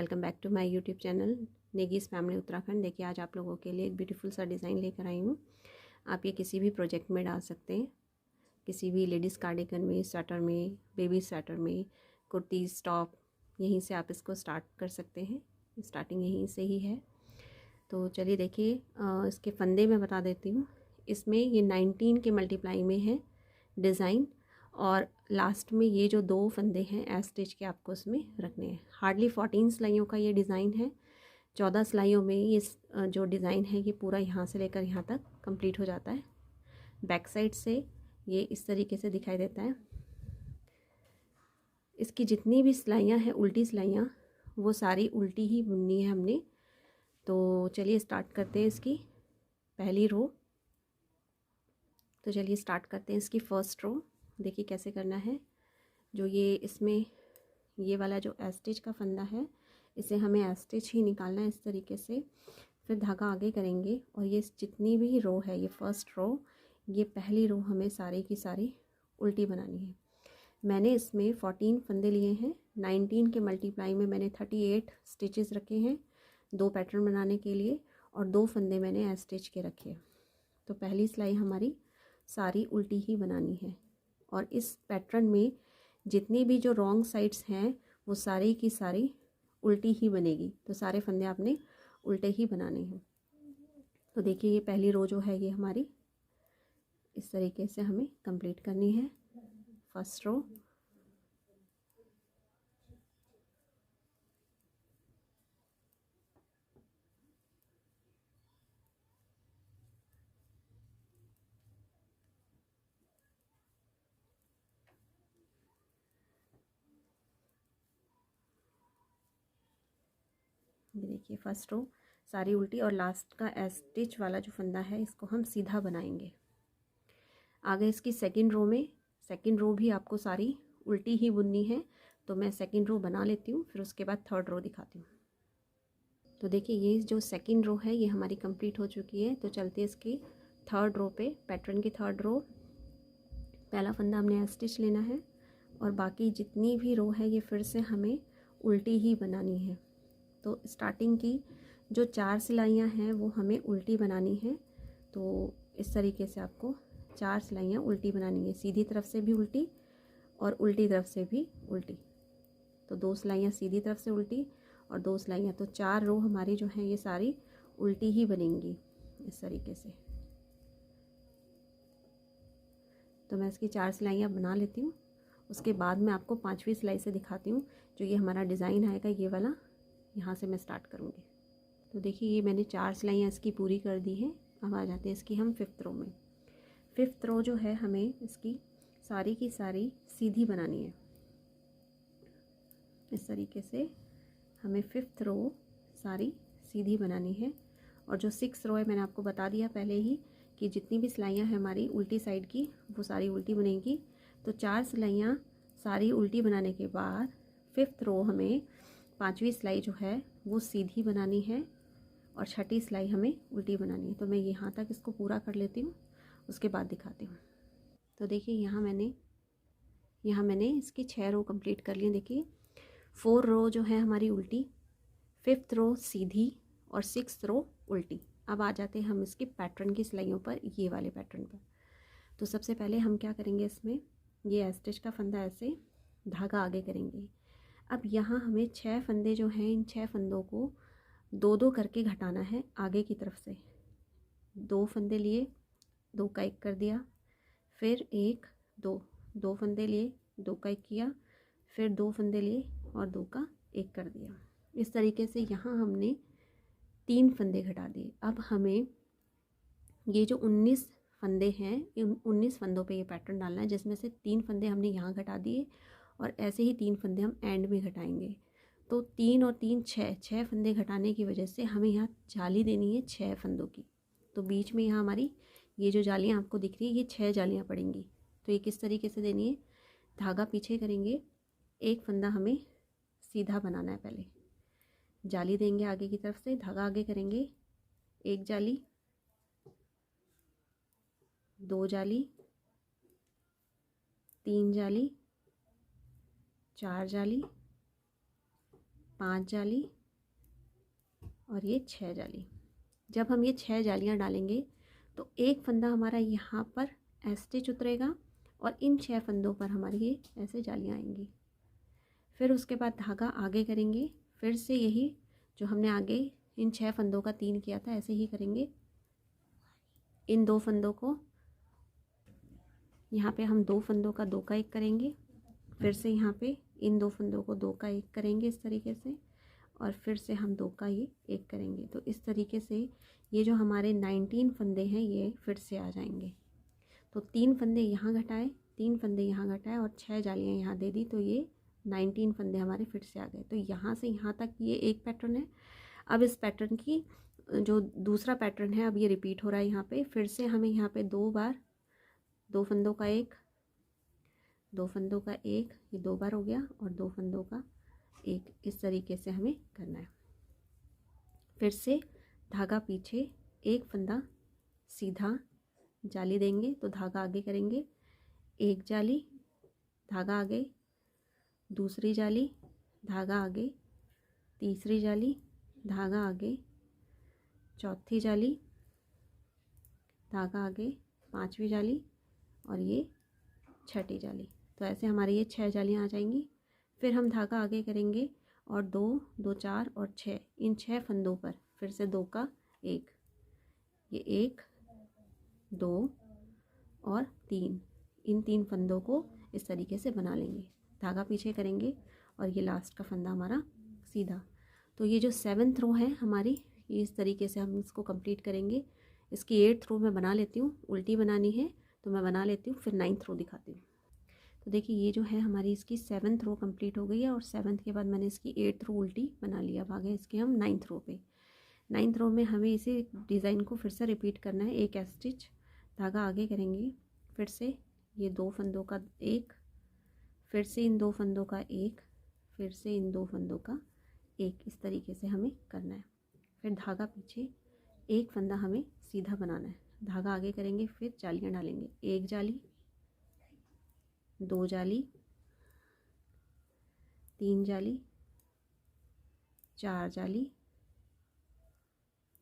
Welcome back to my YouTube channel Negi's family Uttarakhand. देखिए आज आप लोगों के लिए एक ब्यूटीफुल सा डिज़ाइन लेकर आई हूँ। आप ये किसी भी प्रोजेक्ट में डाल सकते हैं, किसी भी लेडीज़ कार्डिगन में, स्वेटर में, बेबी स्वेटर में, कुर्तीज़, टॉप, यहीं से आप इसको स्टार्ट कर सकते हैं। स्टार्टिंग यहीं से ही है। तो चलिए देखिए, इसके फंदे मैं बता देती हूँ। इसमें ये 19 के मल्टीप्लाई में है डिज़ाइन, और लास्ट में ये जो 2 फंदे हैं एज स्टिच के आपको इसमें रखने हैं। हार्डली 14 सिलाइयों का ये डिज़ाइन है। 14 सिलाइयों में ये जो डिज़ाइन है ये पूरा यहाँ से लेकर यहाँ तक कंप्लीट हो जाता है। बैक साइड से ये इस तरीके से दिखाई देता है। इसकी जितनी भी सिलाइयाँ हैं, उल्टी सिलाइयाँ, वो सारी उल्टी ही बुननी है हमने। तो चलिए स्टार्ट करते हैं इसकी पहली रो। तो चलिए स्टार्ट करते हैं इसकी फ़र्स्ट रो। देखिए कैसे करना है। जो ये इसमें ये वाला जो एस्टिच का फंदा है, इसे हमें एस्टिच ही निकालना है इस तरीके से। फिर धागा आगे करेंगे और ये जितनी भी रो है, ये फर्स्ट रो, ये पहली रो हमें सारी की सारी उल्टी बनानी है। मैंने इसमें 14 फंदे लिए हैं। 19 के मल्टीप्लाई में मैंने 38 स्टिचेस रखे हैं 2 पैटर्न बनाने के लिए, और 2 फंदे मैंने एस्टिच के रखे। तो पहली सिलाई हमारी सारी उल्टी ही बनानी है, और इस पैटर्न में जितनी भी जो रॉन्ग साइड्स हैं वो सारी की सारी उल्टी ही बनेगी। तो सारे फंदे आपने उल्टे ही बनाने हैं। तो देखिए ये पहली रो जो है ये हमारी इस तरीके से हमें कंप्लीट करनी है, फर्स्ट रो। ये देखिए फर्स्ट रो सारी उल्टी, और लास्ट का स्टिच वाला जो फंदा है इसको हम सीधा बनाएंगे। आगे इसकी सेकंड रो में, सेकंड रो भी आपको सारी उल्टी ही बुननी है। तो मैं सेकंड रो बना लेती हूँ, फिर उसके बाद थर्ड रो दिखाती हूँ। तो देखिए ये जो सेकंड रो है ये हमारी कंप्लीट हो चुकी है। तो चलते हैं इसकी थर्ड रो पे। पैटर्न की थर्ड रो, पहला फंदा हमने स्टिच लेना है, और बाकी जितनी भी रो है ये फिर से हमें उल्टी ही बनानी है। तो स्टार्टिंग की जो 4 सिलाइयाँ हैं वो हमें उल्टी बनानी है। तो इस तरीके से आपको 4 सिलाइयाँ उल्टी बनानी है, सीधी तरफ से भी उल्टी और उल्टी तरफ से भी उल्टी। तो 2 सिलाइयाँ सीधी तरफ से उल्टी और 2 सिलाइयाँ, तो 4 रो हमारी जो हैं ये सारी उल्टी ही बनेंगी इस तरीके से। तो मैं इसकी 4 सिलाइयाँ बना लेती हूँ, उसके बाद मैं आपको 5वीं सिलाई से दिखाती हूँ। जो ये हमारा डिज़ाइन आएगा ये वाला, यहाँ से मैं स्टार्ट करूँगी। तो देखिए ये मैंने 4 सिलाइयाँ इसकी पूरी कर दी हैं। अब आ जाते हैं इसकी हम 5th रो में। 5th रो जो है हमें इसकी सारी की सारी सीधी बनानी है। इस तरीके से हमें 5th रो सारी सीधी बनानी है। और जो 6th रो है मैंने आपको बता दिया पहले ही कि जितनी भी सिलाइयाँ हैं हमारी उल्टी साइड की वो सारी उल्टी बनेगी। तो 4 सिलाइयाँ सारी उल्टी बनाने के बाद 5th रो हमें 5वीं सिलाई जो है वो सीधी बनानी है, और 6ठी सिलाई हमें उल्टी बनानी है। तो मैं यहाँ तक इसको पूरा कर लेती हूँ, उसके बाद दिखाती हूँ। तो देखिए यहाँ मैंने इसकी 6 रो कंप्लीट कर ली। देखिए 4 रो जो है हमारी उल्टी, 5th रो सीधी और 6th रो उल्टी। अब आ जाते हैं हम इसकी पैटर्न की सिलाइयों पर, ये वाले पैटर्न पर। तो सबसे पहले हम क्या करेंगे, इसमें ये स्टिच का फंदा ऐसे धागा आगे करेंगे। अब यहाँ हमें 6 फंदे जो हैं, इन 6 फंदों को 2-2 करके घटाना है आगे की तरफ से। 2 फंदे लिए, 2 का 1 कर दिया, फिर 1 2, 2 फंदे लिए, 2 का 1 किया, फिर 2 फंदे लिए और 2 का 1 कर दिया। इस तरीके से यहाँ हमने 3 फंदे घटा दिए। अब हमें ये जो 19 फंदे हैं, इन 19 फंदों पे ये पैटर्न डालना है, जिसमें से 3 फंदे हमने यहाँ घटा दिए, और ऐसे ही 3 फंदे हम एंड में घटाएंगे। तो 3 और 3 6 फंदे घटाने की वजह से हमें यहाँ जाली देनी है 6 फंदों की। तो बीच में यहाँ हमारी ये जो जालियाँ आपको दिख रही है, ये 6 जालियाँ पड़ेंगी। तो ये किस तरीके से देनी है, धागा पीछे करेंगे, एक फंदा हमें सीधा बनाना है, पहले जाली देंगे आगे की तरफ से, धागा आगे करेंगे, 1 जाली, 2 जाली, 3 जाली, 4 जाली, 5 जाली और ये 6 जाली। जब हम ये 6 जालियाँ डालेंगे तो एक फंदा हमारा यहाँ पर स्टिच उतरेगा और इन 6 फंदों पर हमारी ये ऐसे जालियाँ आएंगी। फिर उसके बाद धागा आगे करेंगे, फिर से यही जो हमने आगे इन 6 फंदों का 3 किया था ऐसे ही करेंगे। इन 2 फंदों को यहाँ पे हम 2 फंदों का 2 का 1 करेंगे, फिर से यहाँ पे इन 2 फंदों को 2 का 1 करेंगे इस तरीके से, और फिर से हम 2 का ये 1 करेंगे। तो इस तरीके से ये जो हमारे 19 फंदे हैं ये फिर से आ जाएंगे। तो 3 फंदे यहाँ घटाए, 3 फंदे यहाँ घटाए और 6 जालियाँ यहाँ दे दी, तो ये 19 फंदे हमारे फिर से आ गए। तो यहाँ से यहाँ तक ये एक पैटर्न है। अब इस पैटर्न की जो दूसरा पैटर्न है अब ये रिपीट हो रहा है। यहाँ पे फिर से हमें यहाँ पे 2 बार 2 फंदों का 1, 2 फंदों का 1, ये 2 बार हो गया, और 2 फंदों का 1, इस तरीके से हमें करना है। फिर से धागा पीछे, एक फंदा सीधा जाली देंगे तो धागा आगे करेंगे, एक जाली, धागा आगे, दूसरी जाली, धागा आगे, तीसरी जाली, धागा आगे, चौथी जाली, धागा आगे, पांचवी जाली, और ये छठी जाली। तो ऐसे हमारी ये 6 जालियाँ आ जाएंगी। फिर हम धागा आगे करेंगे और 2, 2, 4 और 6, इन 6 फंदों पर फिर से 2 का 1, ये 1, 2 और 3, इन 3 फंदों को इस तरीके से बना लेंगे। धागा पीछे करेंगे और ये लास्ट का फंदा हमारा सीधा। तो ये जो 7th रो है हमारी, ये इस तरीके से हम इसको कंप्लीट करेंगे। इसकी 8th रो मैं बना लेती हूँ, उल्टी बनानी है तो मैं बना लेती हूँ, फिर 9th रो दिखाती हूँ। तो देखिए ये जो है हमारी इसकी 7th रो कंप्लीट हो गई है, और 7th के बाद मैंने इसकी 8th रो उल्टी बना लिया। अब आ गए इसके हम 9th रो पे। 9th रो में हमें इसी डिज़ाइन को फिर से रिपीट करना है। एक स्टिच, धागा आगे करेंगे, फिर से ये 2 फंदों का 1, फिर से इन 2 फंदों का 1, फिर से इन 2 फंदों का 1, इस तरीके से हमें करना है। फिर धागा पीछे, एक फंदा हमें सीधा बनाना है, धागा आगे करेंगे, फिर जालियाँ डालेंगे, एक जाली, 2 जाली, 3 जाली, 4 जाली,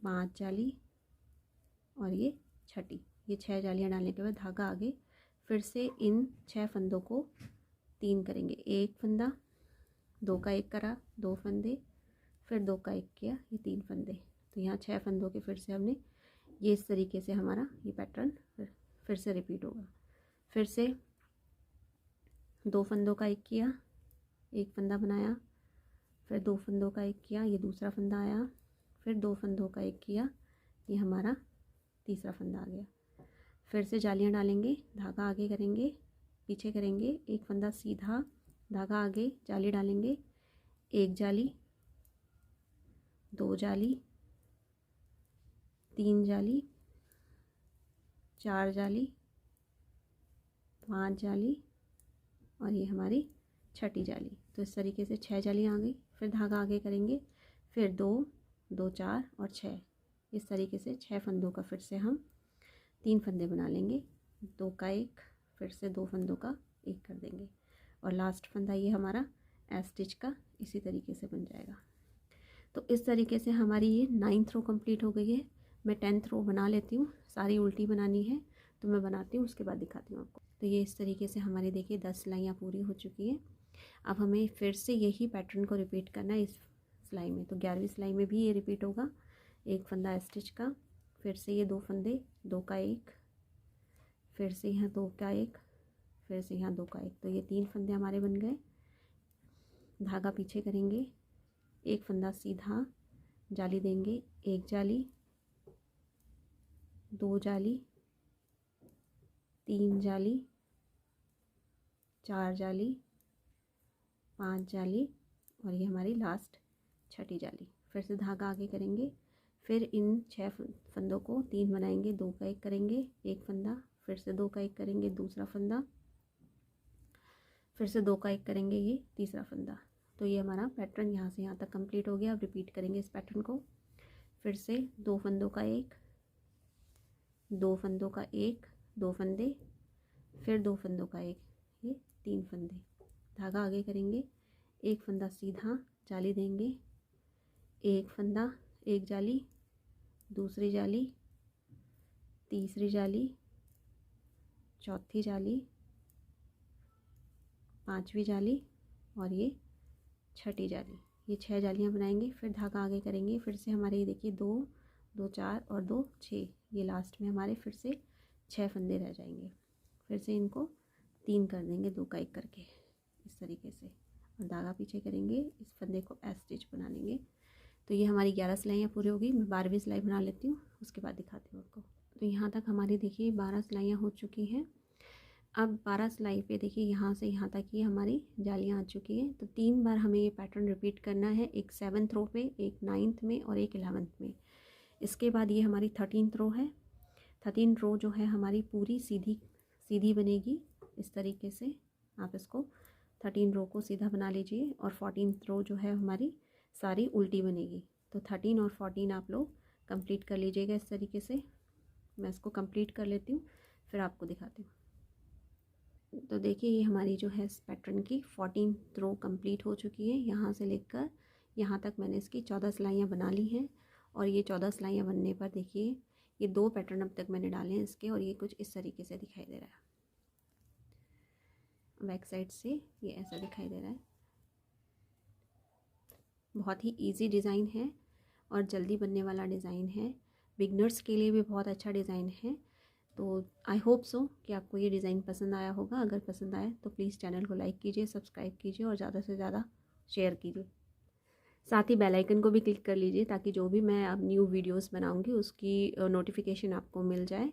5 जाली, और ये छठी। ये 6 जालियाँ डालने के बाद धागा आगे, फिर से इन 6 फंदों को 3 करेंगे, एक फंदा, 2 का 1 करा, 2 फंदे, फिर 2 का 1 किया, ये 3 फंदे। तो यहाँ 6 फंदों के फिर से हमने ये इस तरीके से हमारा ये पैटर्न फिर से रिपीट होगा। फिर से 2 फंदों का 1 किया, एक फंदा बनाया, फिर 2 फंदों का 1 किया, ये दूसरा फंदा आया, फिर 2 फंदों का 1 किया, ये हमारा तीसरा फंदा आ गया। फिर से जालियाँ डालेंगे, धागा आगे करेंगे, पीछे करेंगे, एक फंदा सीधा, धागा आगे, जाली डालेंगे, एक जाली, 2 जाली, 3 जाली, 4 जाली, 5 जाली, और ये हमारी छठी जाली। तो इस तरीके से 6 जालियाँ आ गई। फिर धागा आगे करेंगे, फिर 2, 2, 4 और 6, इस तरीके से 6 फंदों का फिर से हम 3 फंदे बना लेंगे, 2 का 1, फिर से 2 फंदों का 1 कर देंगे, और लास्ट फंदा ये हमारा स्टिच का इसी तरीके से बन जाएगा। तो इस तरीके से हमारी ये 9th रो कंप्लीट हो गई है। मैं 10th रो बना लेती हूँ, सारी उल्टी बनानी है तो मैं बनाती हूँ, उसके बाद दिखाती हूँ आपको। तो ये इस तरीके से हमारी देखिए 10 सिलाइयाँ पूरी हो चुकी हैं। अब हमें फिर से यही पैटर्न को रिपीट करना है इस सिलाई में। तो 11वीं सिलाई में भी ये रिपीट होगा, एक फंदा स्टिच का, फिर से ये 2 फंदे, 2 का 1, फिर से यहाँ 2 का 1, फिर से यहाँ 2 का 1, तो ये 3 फंदे हमारे बन गए। धागा पीछे करेंगे, एक फंदा सीधा, जाली देंगे, एक जाली, 2 जाली, 3 जाली, 4 जाली, 5 जाली, और ये हमारी लास्ट छठी जाली। फिर से धागा आगे करेंगे, फिर इन 6 फंदों को 3 बनाएंगे, 2 का 1 करेंगे, एक फंदा, फिर से 2 का 1 करेंगे, दूसरा फंदा, फिर से 2 का 1 करेंगे, ये तीसरा फंदा। तो ये हमारा पैटर्न यहाँ से यहाँ तक कंप्लीट हो गया। अब रिपीट करेंगे इस पैटर्न को। फिर से 2 फंदों का 1, 2 फंदों का 1, 2 फंदे, फिर 2 फंदों का 1, ये 3 फंदे। धागा आगे करेंगे, एक फंदा सीधा, जाली देंगे, एक फंदा एक जाली, दूसरी जाली, तीसरी जाली, चौथी जाली, पांचवी जाली और ये छठी जाली। ये 6 जालियाँ बनाएंगे। फिर धागा आगे करेंगे, फिर से हमारे ये देखिए 2 2 4 और 2 6, ये लास्ट में हमारे फिर से 6 फंदे रह जाएंगे। फिर से इनको 3 कर देंगे, 2 का 1 करके इस तरीके से, और धागा पीछे करेंगे, इस फंदे को एस स्टिच बना लेंगे। तो ये हमारी 11 सिलाइयाँ पूरी होगी। मैं 12वीं सिलाई बना लेती हूँ, उसके बाद दिखाती हूँ आपको। तो यहाँ तक हमारी देखिए 12 सिलाइयाँ हो चुकी हैं। अब 12 सिलाई पे देखिए यहाँ से यहाँ तक ये हमारी जालियाँ आ चुकी हैं। तो 3 बार हमें ये पैटर्न रिपीट करना है, एक 7th रो पे, एक 9th में और एक 11th में। इसके बाद ये हमारी 13th रो है। 13th रो जो है हमारी पूरी सीधी सीधी बनेगी इस तरीके से। आप इसको 13 रो को सीधा बना लीजिए, और 14th रो जो है हमारी सारी उल्टी बनेगी। तो 13 और 14 आप लोग कंप्लीट कर लीजिएगा इस तरीके से। मैं इसको कंप्लीट कर लेती हूँ, फिर आपको दिखाती हूँ। तो देखिए ये हमारी जो है इस पैटर्न की 14th रो कंप्लीट हो चुकी है। यहाँ से लेकर यहाँ तक मैंने इसकी 14 सिलाइयाँ बना ली हैं। और ये 14 सिलाइयाँ बनने पर देखिए ये 2 पैटर्न अब तक मैंने डाले हैं इसके, और ये कुछ इस तरीके से दिखाई दे रहा है। बैक साइड से ये ऐसा दिखाई दे रहा है। बहुत ही ईजी डिज़ाइन है और जल्दी बनने वाला डिज़ाइन है। बिगनर्स के लिए भी बहुत अच्छा डिज़ाइन है। तो आई होप सो कि आपको ये डिज़ाइन पसंद आया होगा। अगर पसंद आए तो प्लीज़ चैनल को लाइक कीजिए, सब्सक्राइब कीजिए और ज़्यादा से ज़्यादा शेयर कीजिए। साथ ही बेल आइकन को भी क्लिक कर लीजिए ताकि जो भी मैं अब न्यू वीडियोस बनाऊंगी उसकी नोटिफिकेशन आपको मिल जाए।